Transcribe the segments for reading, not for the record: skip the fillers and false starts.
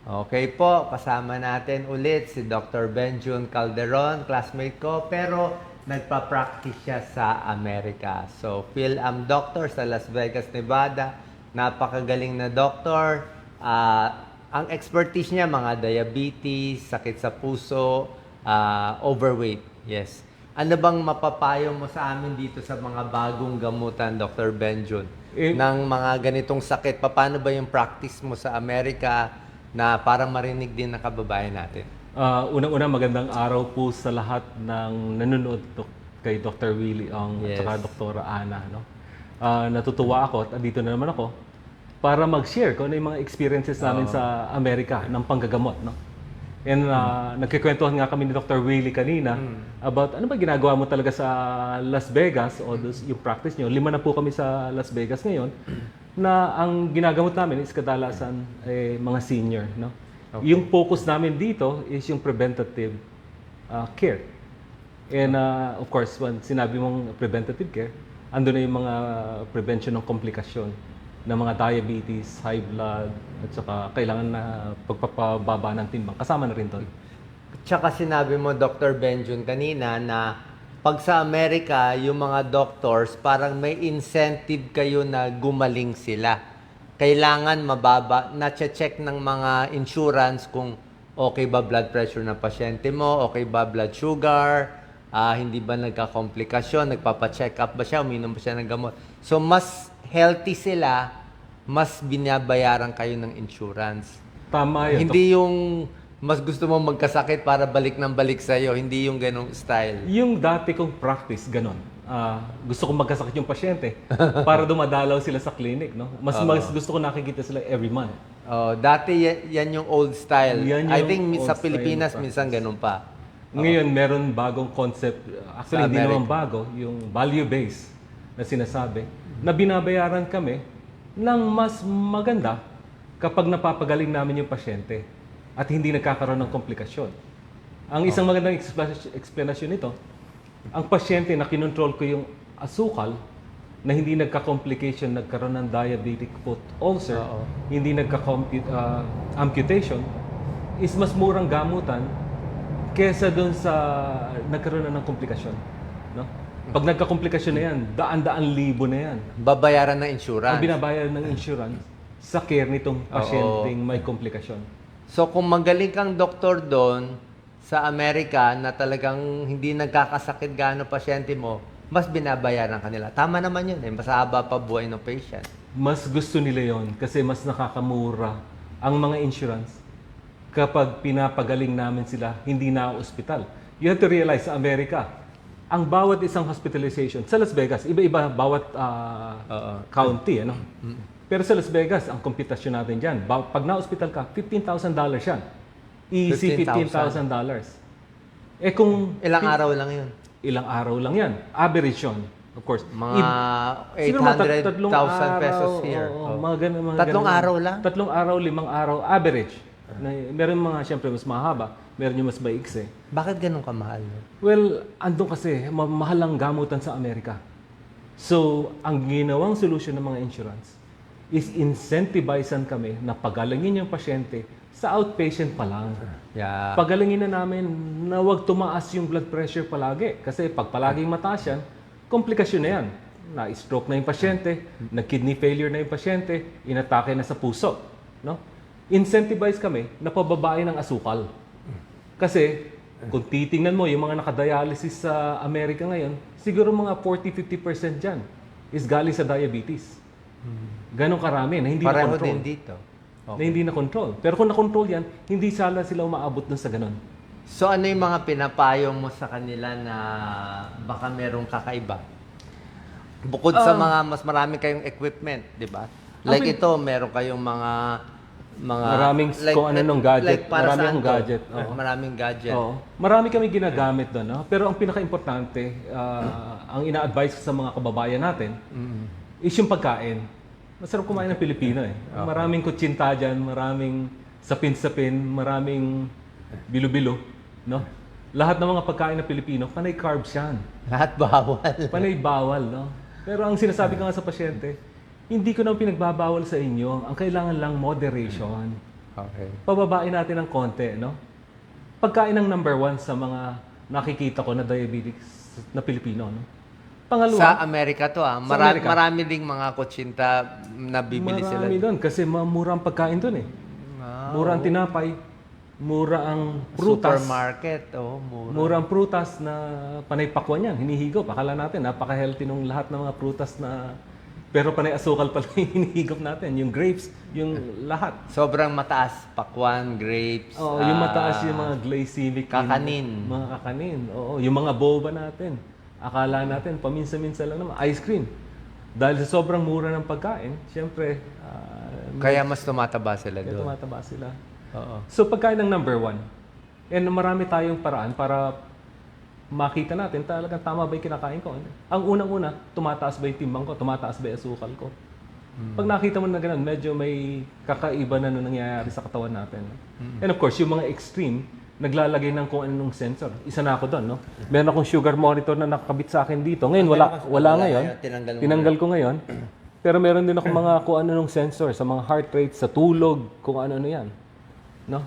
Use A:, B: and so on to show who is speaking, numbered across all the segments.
A: Okay po, kasama natin ulit si Dr. Benjun Calderon, classmate ko, pero nagpa-practice siya sa Amerika. So, PhilAm doctor sa Las Vegas, Nevada. Napakagaling na doctor. Ang expertise niya, mga diabetes, sakit sa puso, overweight. Yes. Ano bang mapapayo mo sa amin dito sa mga bagong gamutan, Dr. Benjun? Ng mga ganitong sakit, paano ba yung practice mo sa Amerika na parang marinig din ng kababayan natin?
B: Unang-una, magandang araw po sa lahat ng nanonood kay Dr. Willie Ong at
A: Yes.
B: saka Dr. Ana. No? Natutuwa ako at andito na naman ako para mag-share kung ano yung mga experiences namin sa Amerika ng panggagamot. No? And nagkikwentuhan nga kami ni Dr. Willie kanina about ano ba ginagawa mo talaga sa Las Vegas o yung practice nyo. 5 na po kami sa Las Vegas ngayon na ang ginagamot namin is kadalasan mga senior. No? Okay. Yung focus namin dito is yung preventative care. And of course, when sinabi mong preventative care, ando na yung mga prevention ng komplikasyon ng mga diabetes, high blood, at saka kailangan na pagpapababa ng timbang. Kasama na rin doon.
A: Tsaka sinabi mo, Dr. Benjun, kanina na pag sa Amerika, yung mga doctors, parang may incentive kayo na gumaling sila. Kailangan mababa, na-check ng mga insurance kung okay ba blood pressure ng pasyente mo, okay ba blood sugar, hindi ba nagka-komplikasyon, nagpapa-check up ba siya, uminom ba siya ng gamot. So, mas healthy sila, mas binabayaran kayo ng insurance.
B: Tama yun.
A: Hindi yung mas gusto mo magkasakit para balik ng balik sa'yo, hindi yung ganong style.
B: Yung dati kong practice, ganon. Gusto kong magkasakit yung pasyente para dumadalaw sila sa clinic. No? Mas gusto ko nakikita sila every month.
A: Dati yan yung old style.
B: Yan
A: I
B: yung
A: think
B: old
A: sa
B: style
A: Pilipinas
B: na
A: minsan ganun pa.
B: Ngayon, meron bagong concept. Actually,
A: Sa
B: hindi
A: America.
B: naman bago. Yung value-based na sinasabi na binabayaran kami ng mas maganda kapag napapagaling namin yung pasyente at hindi nagkakaroon ng komplikasyon. Ang isang magandang explanation nito, ang pasyente na kinontrol ko yung asukal na hindi nagka-complication, nagkaroon ng diabetic foot ulcer, hindi nagka-amputation, is mas murang gamutan kesa doon sa nagkaroon na ng komplikasyon. No? Pag nagka-komplikasyon na yan, daan-daan libo na yan.
A: Babayaran ng
B: Ang
A: insurance.
B: binabayad ng insurance sa care nitong pasyenteng may komplikasyon.
A: So kung magaling kang doktor doon sa Amerika na talagang hindi nagkakasakit gaano pasyente mo, mas binabayaran kanila. Tama naman yun eh. Mas haba pa buhay ng patient.
B: Mas gusto nila yon kasi mas nakakamura ang mga insurance kapag pinapagaling namin sila, hindi na ospital. You have to realize sa Amerika, ang bawat isang hospitalization, sa Las Vegas, iba-iba bawat county. Ano? Pero sa Las Vegas, ang kompitasyon natin dyan, pag na-hospital ka, $15,000 yan. Easy $15,000. Eh kung...
A: Ilang araw lang yun?
B: Ilang araw lang yan. Average yun. Of course.
A: Mga
B: Siguro mga
A: 800,000 pesos here.
B: Mga ganun, mga
A: Tatlong
B: ganun.
A: araw lang?
B: 3 araw, 5 araw, average. Meron mga siyempre mas mahaba, meron yung mas maiksi.
A: Bakit ganun kamahal?
B: Well, andun kasi, mahal ang gamutan sa Amerika. So, ang ginawang solusyon ng mga insurance is incentivizean kami na pagalingin yung pasyente sa outpatient pa lang.
A: Yeah.
B: Pagalingin na namin na huwag tumaas yung blood pressure palagi. Kasi pag palaging mataas yan, komplikasyon na yan. Na-stroke na yung pasyente, nag-kidney failure na yung pasyente, inatake na sa puso. No? Incentivize kami na pababain ng asukal. Kasi kung titingnan mo yung mga nakadialysis sa Amerika ngayon, siguro mga 40-50% dyan is galing sa diabetes. Ganon karami na hindi
A: Pareho
B: na-control.
A: din dito.
B: Na hindi na-control. Pero kung na-control yan, hindi sila umaabot dun sa ganon.
A: So ano yung mga pinapayo mo sa kanila na baka merong kakaiba? Bukod sa mga mas marami kayong equipment, di ba? Like ito, meron kayong mga
B: Maraming kung ano nung gadget.
A: para
B: Marami
A: saan
B: ang
A: to?
B: gadget. Oo.
A: Maraming gadget.
B: Oo. Marami kami ginagamit doon. No? Pero ang pinaka-importante, ang ina-advise ko sa mga kababayan natin, is yung pagkain. Masarap kumain ng Pilipino eh. Maraming kutsinta dyan, maraming sapin-sapin, maraming bilo-bilo. No? Lahat ng mga pagkain ng Pilipino, panay carbs yan.
A: Lahat bawal.
B: Panay bawal. No? Pero ang sinasabi ko nga sa pasyente, hindi ko na pinagbabawal sa inyo. Ang kailangan lang moderation.
A: Okay.
B: Pababain natin ng konti, no? Pagkain ng number one sa mga nakikita ko na diabetics na Pilipino, no? Pangalawa,
A: Sa Amerika to
B: Amerika.
A: Marami ding mga kutsinta na bibili sila.
B: marami doon kasi mura ang pagkain doon eh. Mura ang tinapay, mura ang prutas.
A: Supermarket, mura.
B: Mura ang prutas na panay pakwan yan, hinihigop. Akala natin, napaka-healthy nung lahat ng mga prutas na... Pero panay asukal pala yung hinihigop natin. Yung grapes, yung lahat.
A: Sobrang mataas, pakwan, grapes.
B: Oo, yung mataas yung mga glycemic.
A: Kakanin.
B: Mga kakanin. Oo, yung mga boba natin. Akala natin, paminsan-minsan lang naman. Ice cream. Dahil sa sobrang mura ng pagkain, syempre,
A: Kaya mas tumataba sila
B: kaya
A: doon.
B: tumataba sila.
A: Oo.
B: So pagkain ng number one. And marami tayong paraan para makita natin talagang tama ba yung kinakain ko. Ang unang-una, tumataas ba yung timbang ko? Tumataas ba yung asukal ko? Pag nakita mo na ganun, medyo may kakaiba na nangyayari sa katawan natin. And of course, yung mga extreme, naglalagay ng kung anong sensor. Isa na ako doon, no? Meron akong sugar monitor na nakakabit sa akin dito. Ngayon, wala ngayon.
A: Tinanggal mo
B: Tinanggal ko ngayon. Pero meron din ako mga kung anong sensor sa mga heart rate, sa tulog, kung ano-ano yan. No?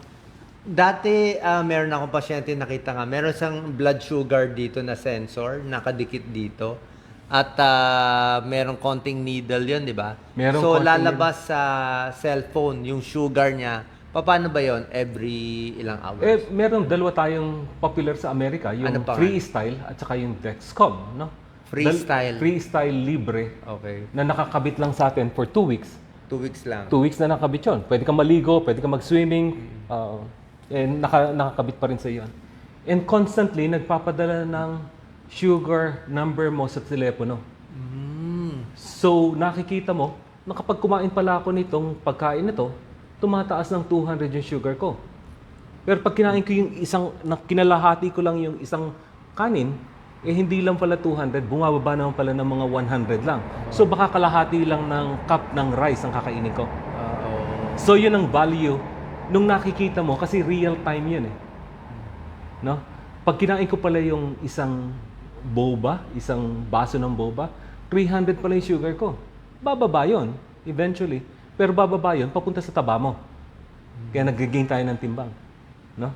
A: Dati, meron akong pasyente nakita nga, meron siyang blood sugar dito na sensor, nakadikit dito. At merong konting needle yun, di ba?
B: Merong
A: So,
B: konting
A: lalabas sa cellphone yung sugar niya. Paano ba yon? Every ilang hours?
B: Meron dalawa tayong popular sa Amerika, yung
A: Ano pa nga?
B: Freestyle at saka yung Dexcom, no?
A: Freestyle?
B: Freestyle Libre
A: Okay.
B: na nakakabit lang sa atin for 2 weeks.
A: 2 weeks lang.
B: 2 weeks na nakabit yun. Pwede kang maligo, pwede kang mag-swimming, and nakakabit pa rin sa yun. And constantly, nagpapadala ng sugar number mo sa telepono. So, nakikita mo, na kapag kumain pala ako nitong pagkain na to, tumataas ng 200 yung sugar ko. Pero pag kinain ko yung kinalahati ko lang yung isang kanin, hindi lang pala 200, bumababa naman pala ng mga 100 lang. So baka kalahati lang ng cup ng rice ang kakainin ko. So yun ang value nung nakikita mo kasi real time yun eh. No? Pag kinain ko pala yung isang boba, isang baso ng boba, 300 pala yung sugar ko. Bababa yun, eventually. Pero bababa yun, papunta sa taba mo. Kaya nag-gain tayo ng timbang. No?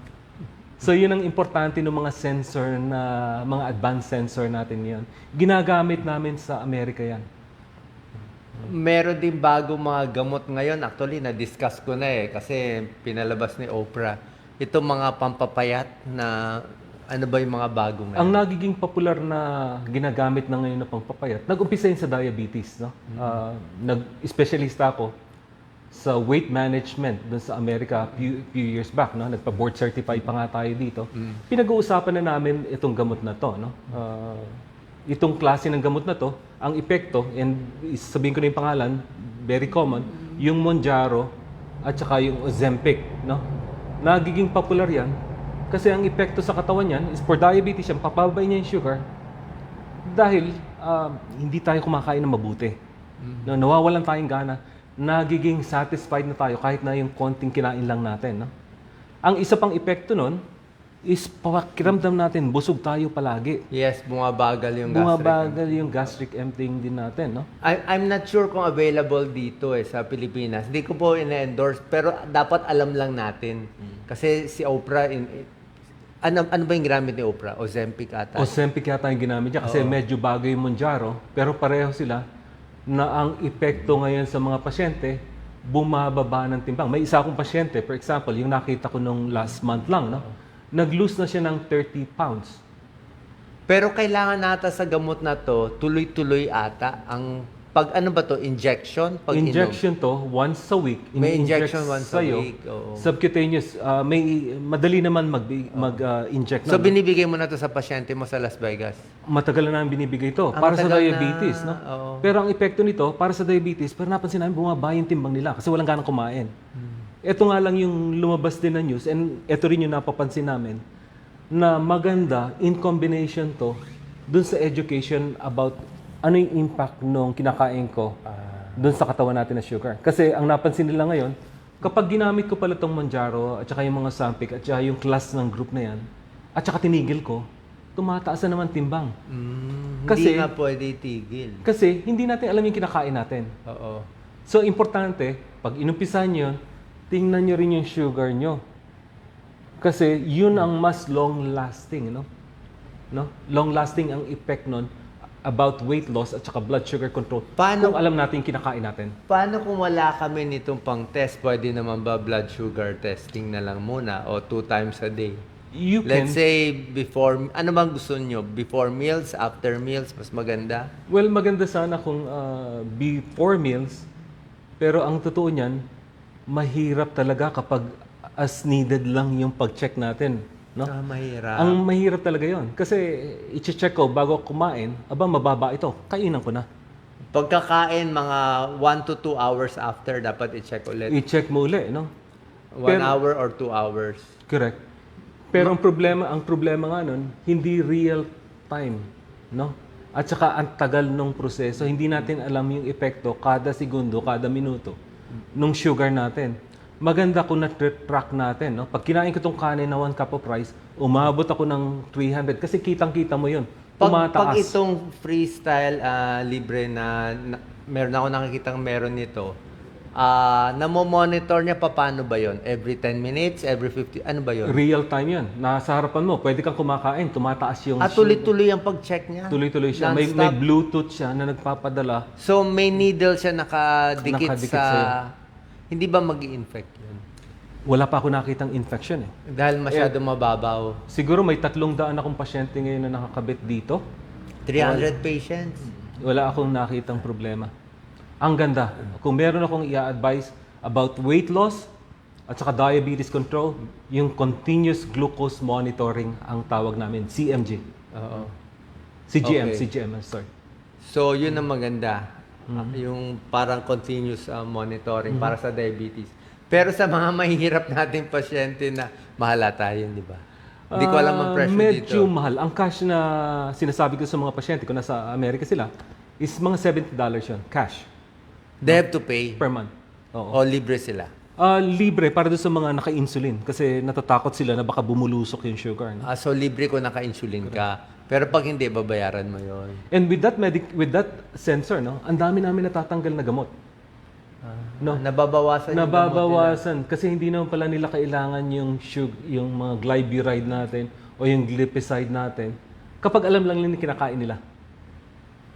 B: So yun ang importante ng mga sensor na, mga advanced sensor natin yan. Ginagamit namin sa Amerika yan.
A: Meron din bago mga gamot ngayon. Actually, na-discuss ko na kasi pinalabas ni Oprah. Itong mga pampapayat na ano ba yung mga bago ngayon?
B: Ang nagiging popular na ginagamit na ngayon na pangpapayat, nag-umpisa yun sa diabetes. No? Nag-specialista ako sa weight management doon sa Amerika few years back. No? Nagpa-board certified pa nga tayo dito. Pinag-uusapan na namin itong gamot na to. No? Itong klase ng gamot na to, ang epekto, and sabihin ko na yung pangalan, very common, yung Mounjaro at saka yung Ozempic. No? Nagiging popular yan kasi ang epekto sa katawan niyan is for diabetes yan, papabay niya yung sugar dahil hindi tayo kumakain ng mabuti. No, nawawalan tayong gana, nagiging satisfied na tayo kahit na yung konting kinain lang natin. No? Ang isa pang epekto nun is pakiramdam natin, busog tayo palagi.
A: Yes, bumabagal yung gastric.
B: Bumabagal yung gastric emptying din natin. No?
A: I'm not sure kung available dito sa Pilipinas. Hindi ko po ina-endorse, pero dapat alam lang natin. Kasi si Oprah, ano ba yung ginamit ni Oprah? Ozempic ata?
B: Ozempic yata yung ginamit niya kasi medyo bago yung Mounjaro, pero pareho sila na ang epekto ngayon sa mga pasyente, bumababa ng timbang. May isa akong pasyente, for example, yung nakita ko nung last month lang, no? Nag-lose na siya ng 30 pounds.
A: Pero kailangan nata sa gamot na to, tuloy-tuloy ata. Ang pag ano ba to? Injection? Pag
B: Injection to, once a week.
A: May
B: ini-inject
A: injection once a
B: sa'yo.
A: week, oo.
B: Subcutaneous. Madali naman mag-inject
A: So
B: na.
A: binibigay mo na to sa pasyente mo sa Las Vegas?
B: Matagal na namin binibigay to para sa
A: matagal
B: diabetes.
A: na,
B: No?
A: oo.
B: Pero ang epekto nito, para sa diabetes, pero napansin namin bumaba yung timbang nila kasi walang ganang kumain. Ito nga lang yung lumabas din na news and ito rin yung napapansin namin na maganda in combination to dun sa education about ano yung impact nung kinakain ko dun sa katawan natin na sugar. Kasi ang napansin nila ngayon, kapag ginamit ko pala tong Mounjaro at saka yung mga Ozempic at saka yung class ng group na yan at saka tinigil ko, tumataas na naman timbang.
A: Hindi nga pwede itigil.
B: Kasi hindi natin alam yung kinakain natin.
A: Oo.
B: So importante, pag inumpisahan yun, tingnan nyo rin yung sugar nyo. Kasi yun ang mas long-lasting, no? Long-lasting ang effect nun about weight loss at saka blood sugar control.
A: Paano-
B: Kung alam natin yung kinakain natin.
A: Paano kung wala kami nitong pang-test? Pwede naman ba blood sugar testing na lang muna o 2 times a day?
B: You can,
A: Let's say before, ano bang gusto nyo? Before meals, after meals, mas maganda?
B: well, maganda sana kung before meals, pero ang totoo niyan, mahirap talaga kapag as needed lang yung pag-check natin. No?
A: Mahirap.
B: Ang mahirap talaga yon kasi i-check ko bago ako kumain, mababa ito, kainan ko na.
A: Pagkakain, mga 1 to 2 hours after, dapat i-check ulit.
B: I-check mo uli, no?
A: 1 hour or 2 hours.
B: Correct. Pero ang problema nga nun, hindi real time, no? At saka ang tagal ng proseso, hindi natin alam yung epekto kada segundo, kada minuto nung sugar natin. Maganda kung na-track natin, no? Pag kinain ko tong kanin na 1 cup of rice, umabot ako ng 300 kasi kitang-kita mo yun.
A: Pag
B: Tumataas.
A: itong freestyle libre na meron ako nakikitang meron nito, namo-monitor niya paano ba yon? Every 10 minutes, every 50, ano ba yon?
B: Real time yan. Nasa harapan mo, pwede kang kumakain, tumataas yung
A: At tuloy-tuloy ang pag-check niya.
B: tuloy-tuloy siya. May
A: Non-stop.
B: Bluetooth siya na nagpapadala.
A: So may needle siya nakadikit
B: Nakadikit
A: sa...
B: sa'yo.
A: Hindi ba mag-i-infect yun?
B: Wala pa ako nakitang infection eh.
A: Dahil masyado mababaw.
B: Siguro may 300 akong pasyente ngayon na nakakabit dito.
A: 300 patients.
B: Wala akong nakitang problema. Ang ganda. Kung meron akong i-advise about weight loss at saka diabetes control, yung continuous glucose monitoring ang tawag namin, CMG.
A: Oo.
B: CGM,
A: Okay.
B: CGM, sorry.
A: So yun ang maganda. Yung parang continuous monitoring para sa diabetes. Pero sa mga mahihirap nating pasyente na mahala tayo, di ba? Hindi ko alam ang presyo
B: medyo
A: dito.
B: mahal. Ang cash na sinasabi ko sa mga pasyente ko, nasa Amerika sila, is mga $70 yun, cash,
A: They have to pay.
B: per month. Oo.
A: O libre sila.
B: Libre para doon sa mga naka-insulin kasi natatakot sila na baka bumulusok yung sugar. No?
A: So libre kung naka-insulin ka. Pero pag hindi, babayaran mo yon.
B: And with that sensor, no, ang dami namin natatanggal na gamot. No?
A: Nababawasan yung gamot nila.
B: Nababawasan kasi hindi naman pala nila kailangan yung mga glyburide natin o yung glipizide natin kapag alam lang nila yung kinakain nila.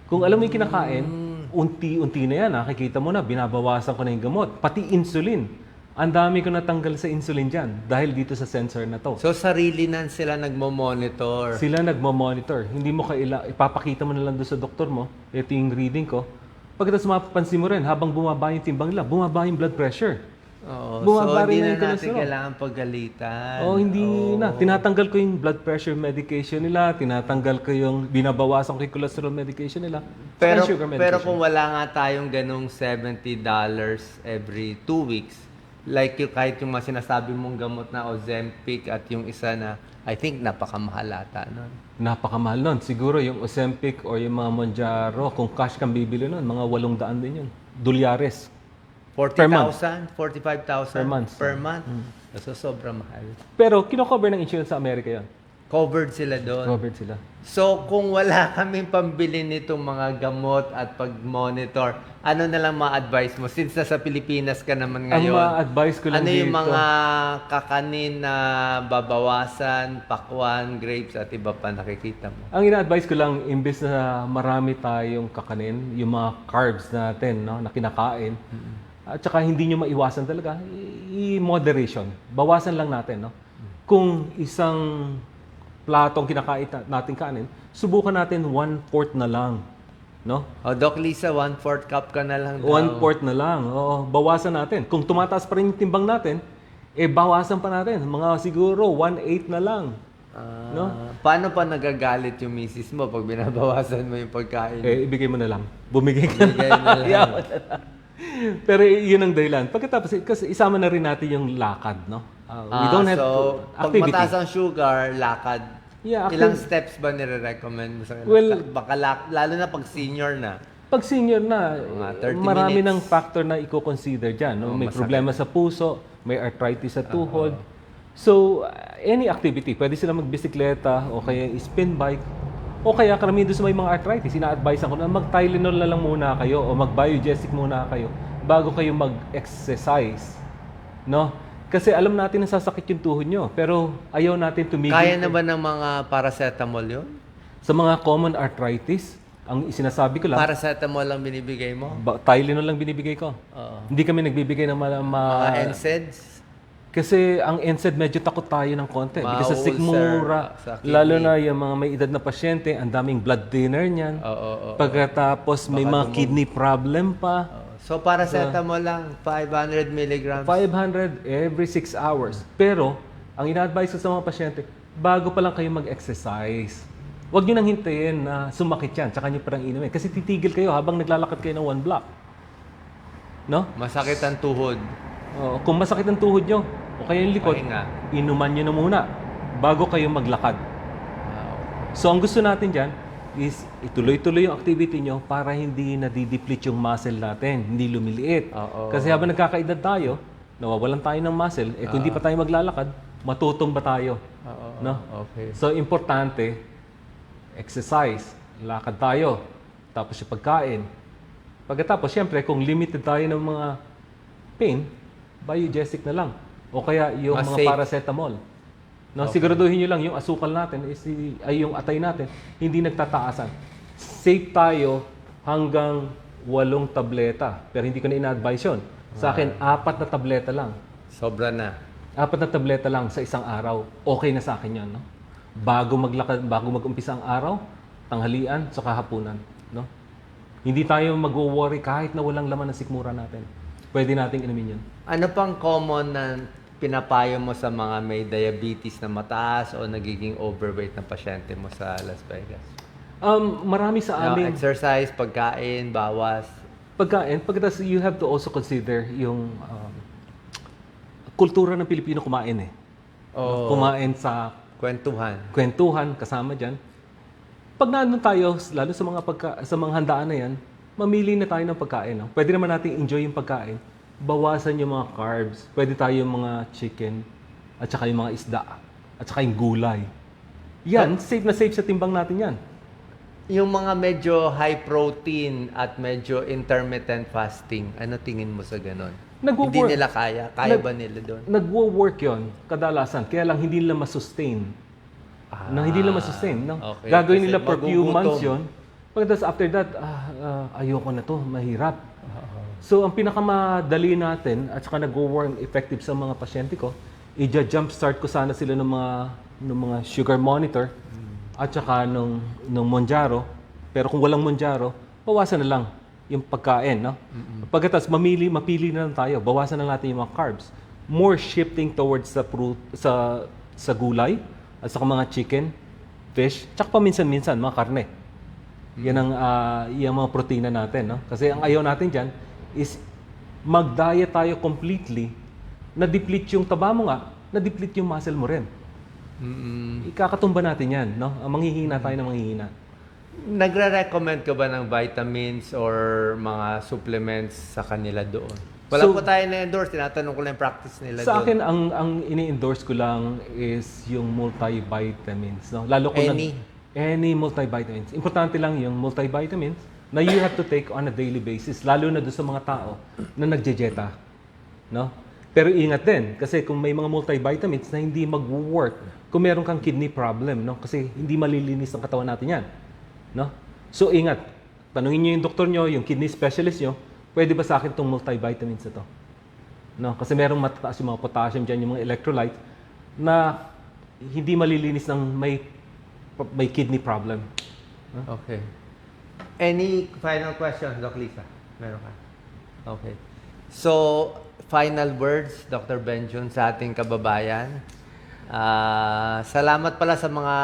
B: Kung alam mo yung kinakain, unti-unti na yan. Nakikita mo na, binabawasan ko na yung gamot. Pati insulin. Ang dami ko natanggal sa insulin dyan dahil dito sa sensor na to.
A: So sarili na sila nagmo-monitor.
B: Sila nagmo-monitor. Hindi mo ipapakita mo na lang doon sa doktor mo, ito yung reading ko. Pagkatapos mapapansin mo rin, habang bumaba yung timbang nila, bumaba yung blood pressure.
A: Oo.
B: Bumaba
A: So
B: rin
A: hindi
B: yung
A: na natin
B: cholesterol.
A: kailangan pagalitan.
B: Hindi na. Tinatanggal ko yung blood pressure medication nila, tinatanggal ko yung, binabawasan ko yung cholesterol medication nila,
A: Pero,
B: saka yung sugar
A: pero
B: medication.
A: kung wala nga tayong ganung $70 every 2 weeks, like yung, kahit yung mga sinasabi mong gamot na Ozempic at yung isa na, I think napakamahal ata nun.
B: Napakamahal nun. Siguro yung Ozempic or yung mga Mounjaro, kung cash kang bibili nun, mga 800 din yun. Dolyares.
A: 40,000? 45,000?
B: Per month.
A: Per month? So, sobrang mahal.
B: Pero kino-cover ng insurance sa Amerika yan.
A: Covered sila doon.
B: Covered sila.
A: So, kung wala kaming pambili nitong mga gamot at pag-monitor, ano na lang ma-advise mo? Since nasa Pilipinas ka naman
B: Ang
A: ngayon,
B: ma-advise ko lang
A: ano yung
B: dito,
A: mga kakanin na babawasan, pakwan, grapes, at iba pa nakikita mo?
B: ang ina-advise ko lang, imbes na marami tayong kakanin, yung mga carbs natin no, na kinakain, at saka hindi nyo maiwasan talaga, i-moderation. Bawasan lang natin. No? Kung isang platong kinakain natin kanin, subukan natin 1/4 na lang. No?
A: O, Doc Lisa, 1/4 cup ka na lang daw.
B: 1/4 na lang. Oo, bawasan natin. Kung tumataas pa rin yung timbang natin, bawasan pa natin. Mga siguro 1/8 na lang. No?
A: Paano pa nagagalit yung misis mo pag binabawasan mo yung pagkain?
B: Ibigay mo na lang. Bumigay ka
A: Bigay na lang.
B: Yaman na lang. Pero yun ang dahilan. Pagkatapos, kasi isama na rin natin yung lakad, no? We don't have
A: pag
B: activity.
A: mataas ang sugar, lakad.
B: Yeah,
A: Ilang steps ba nire-recommend mo sa kanila?
B: Well,
A: baka lalo na pag senior na.
B: Pag senior na,
A: Mga 30
B: marami
A: minutes.
B: ng factor na i-consider dyan. No? May
A: masakit.
B: problema sa puso, may arthritis sa tuhod. So, any activity, pwede sila magbisikleta o kaya spin bike o kaya karamihan doon sa may mga arthritis, ina-advise ko na mag-Tylenol na lang muna kayo o mag-Biogesic muna kayo bago kayo mag-exercise. No? Kasi alam natin na sasakit yung tuhod nyo, pero ayaw natin tumigil.
A: Kaya na ba ng mga paracetamol yun?
B: Sa mga common arthritis, ang sinasabi ko lang,
A: Paracetamol lang binibigay mo?
B: Tylenol lang binibigay ko.
A: Oo.
B: Hindi kami nagbibigay ng
A: Mga NSAIDs?
B: Kasi ang NSAID medyo takot tayo ng konti. Because sa
A: Ma-ulcer
B: sikmura,
A: sa kidney.
B: lalo na yung mga may edad na pasyente, ang daming blood thinner niyan.
A: Oo.
B: Pagkatapos may mga kidney problem pa.
A: So, paracetamol lang, 500 milligrams.
B: 500 every 6 hours. Pero, ang ina-advise ko sa mga pasyente, bago pa lang kayo mag-exercise, huwag nyo nang hintayin na sumakit yan, tsaka nyo parang inumin. Kasi titigil kayo habang naglalakad kayo ng 1 block. No?
A: Masakit ang tuhod.
B: Oo, kung masakit ang tuhod nyo, o kaya yung likod,
A: Pahinga.
B: inuman nyo na muna bago kayo maglakad. So, ang gusto natin dyan is ituloy-tuloy yung activity nyo para hindi nadideplete yung muscle natin, hindi lumiliit.
A: Oo.
B: Kasi habang nagkakaedad tayo, nawawalan tayo ng muscle, kung hindi pa tayo maglalakad, matutumba tayo.
A: Oo.
B: No?
A: Okay.
B: So, importante, exercise, lakad tayo, tapos yung pagkain. Pagkatapos, syempre, kung limited tayo ng mga pain, biogesic na lang. O kaya yung
A: Mas
B: mga
A: safe.
B: paracetamol. No, siguraduhin nyo lang yung asukal natin, ay yung atay natin, hindi nagtataasan. Safe tayo hanggang 8 tableta. Pero hindi ko na ina-advise yun. Sa akin, 4 na tableta lang.
A: Sobra na.
B: 4 na tableta lang sa isang araw. Okay na sa akin yan. No? Bago maglakad, bago mag-umpisa ang araw, tanghalian, saka hapunan. No? Hindi tayo mag-worry kahit na walang laman ng sikmura natin. Pwede nating inumin yun.
A: Ano pang common na pinapayo mo sa mga may diabetes na mataas o nagiging overweight na pasyente mo sa Las Vegas?
B: Marami sa
A: Yung
B: aming
A: exercise, pagkain, bawas.
B: pagkain. Pagkatapos, you have to also consider yung kultura ng Pilipino kumain eh.
A: O
B: Kumain sa
A: kwentuhan.
B: kwentuhan, kasama dyan. Pag nandun tayo, lalo sa mga, sa mga handaan na yan, mamili na tayo ng pagkain. No? Pwede naman natin enjoy yung pagkain. Bawasan yung mga carbs. Pwede tayo yung mga chicken, at saka yung mga isda, at saka yung gulay. Yan, safe na safe sa timbang natin yan.
A: Yung mga medyo high protein at medyo intermittent fasting, ano tingin mo sa ganon?
B: Nagwo-work.
A: Hindi nila kaya? Kaya ba nila doon?
B: Nagwo-work yon kadalasan, kaya lang hindi nila masustain. Hindi nila masustain. No?
A: Okay.
B: Gagawin
A: Kasi
B: nila for few
A: magugutom.
B: months yun. Pagkatapos after that, ayoko na to, mahirap. So, ang pinakamadali natin, at saka nag-work effective sa mga pasyente ko, i-jumpstart ko sana sila ng mga sugar monitor, at saka nung Monjaro. Pero kung walang Monjaro, bawasan na lang yung pagkain. No? Pagkatapos, mapili na lang tayo. Bawasan na natin yung mga carbs. More shifting towards sa gulay, at saka mga chicken, fish, tsaka paminsan-minsan, mga karne. Yan ang yung mga protina natin. No? Kasi ang ayaw natin dyan is mag-diet tayo completely, na-deplete yung taba mo nga, na-deplete yung muscle mo rin. Ikakatumba natin yan. No? Manghihina tayo ng manghihina.
A: Nagre-recommend ka ba ng vitamins or mga supplements sa kanila doon? Wala po tayo na-endorse. Tinatanong ko lang yung practice nila doon.
B: Sa akin, ang ini-endorse ko lang is yung multivitamins. No? Lalo ko any multivitamins. Importante lang yung multivitamins na you have to take on a daily basis, lalo na doon sa mga tao na nagjejeta. No? Pero ingat din, kasi kung may mga multivitamins na hindi mag-work, kung meron kang kidney problem, no? Kasi hindi malilinis ang katawan natin yan. No? So ingat, tanungin nyo yung doktor nyo, yung kidney specialist nyo, pwede ba sa akin itong multivitamins na to? No? Kasi merong matataas yung mga potassium dyan, yung mga electrolytes, na hindi malilinis ng may kidney problem.
A: Okay. Any final questions, Doc Lisa? Meron ka? Okay. So, final words, Dr. Benjun, sa ating kababayan. Salamat pala sa mga,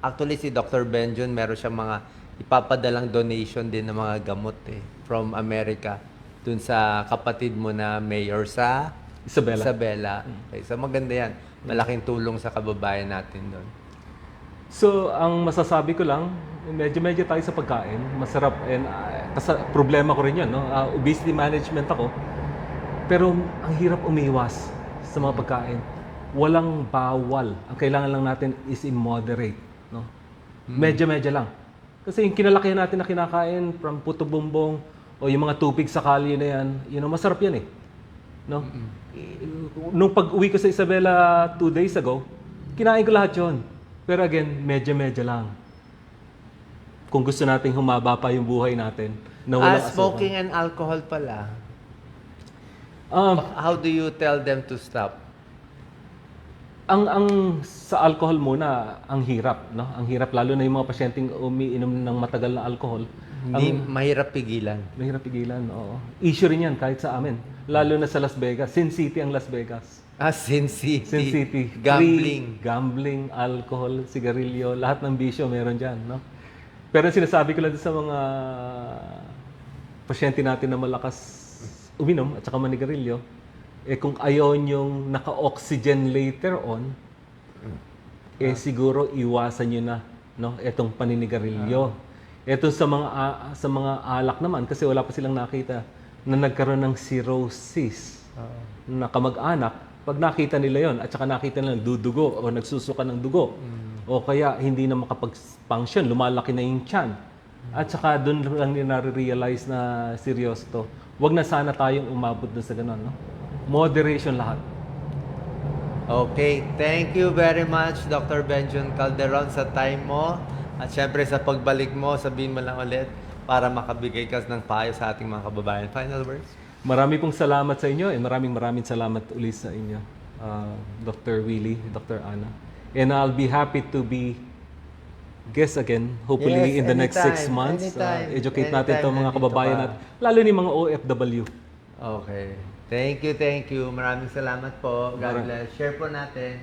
A: actually si Dr. Benjun, meron siyang mga ipapadalang donation din ng mga gamot from America dun sa kapatid mo na mayor sa Isabela. Okay, so maganda yan. Malaking tulong sa kababayan natin doon.
B: So, ang masasabi ko lang, medyo tayo sa pagkain. Masarap. And problema ko rin yun. No? Obesity management ako. Pero ang hirap umiwas sa mga pagkain. Walang bawal. Ang kailangan lang natin is i-moderate. No? Medyo lang. Kasi yung kinalakihan natin na kinakain from puto bumbong o yung mga tubig sa kalye na yan, masarap yan eh. No? nung pag-uwi ko sa Isabela 2 days ago, kinain ko lahat yon. Pero again, medyo-medyo lang. Kung gusto nating humaba pa yung buhay natin, na walang
A: Smoking and alcohol pala.
B: asukal.
A: How do you tell them to stop?
B: Ang sa alcohol muna, ang hirap, no? Ang hirap lalo na yung mga pasyenteng umiinom ng matagal na alcohol.
A: Hindi mahirap pigilan.
B: Mahirap pigilan, oo. Issue rin yan kahit sa amin. Lalo na sa Las Vegas. Sin City ang Las Vegas.
A: Sin City.
B: Sin City.
A: Gambling.
B: Gambling, alcohol, sigarilyo, lahat ng bisyo meron dyan, no? Pero sinasabi ko lang sa mga pasyente natin na malakas uminom at saka manigarilyo, kung ayaw nyong naka-oxygen later on, siguro iwasan nyo na, no? Itong paninigarilyo. Ito sa mga alak naman, kasi wala pa silang nakita na nagkaroon ng cirrhosis na kamag-anak. Pag nakita nila yon at saka nakita nila nagdudugo o nagsusuka ng dugo o kaya hindi na makapag-function, lumalaki na yung tiyan. At saka doon lang nila realize na seryoso to. Huwag na sana tayong umabot doon sa ganun, no? Moderation lahat.
A: Okay, thank you very much Dr. Benjon Calderon sa time mo. At syempre sa pagbalik mo, sabihin mo lang ulit para makabigay ka ng payo sa ating mga kababayan. Final words?
B: Marami pong salamat sa inyo and maraming salamat ulit sa inyo, Dr. Willie, Dr. Ana. And I'll be happy to be guest again, hopefully
A: Yes,
B: in the next 6
A: anytime,
B: months.
A: anytime,
B: Educate natin
A: anytime
B: itong mga
A: nandito
B: kababayan
A: ka.
B: natin, lalo ni mga OFW.
A: Okay. Thank you, thank you. Maraming salamat po. God bless. Share po natin.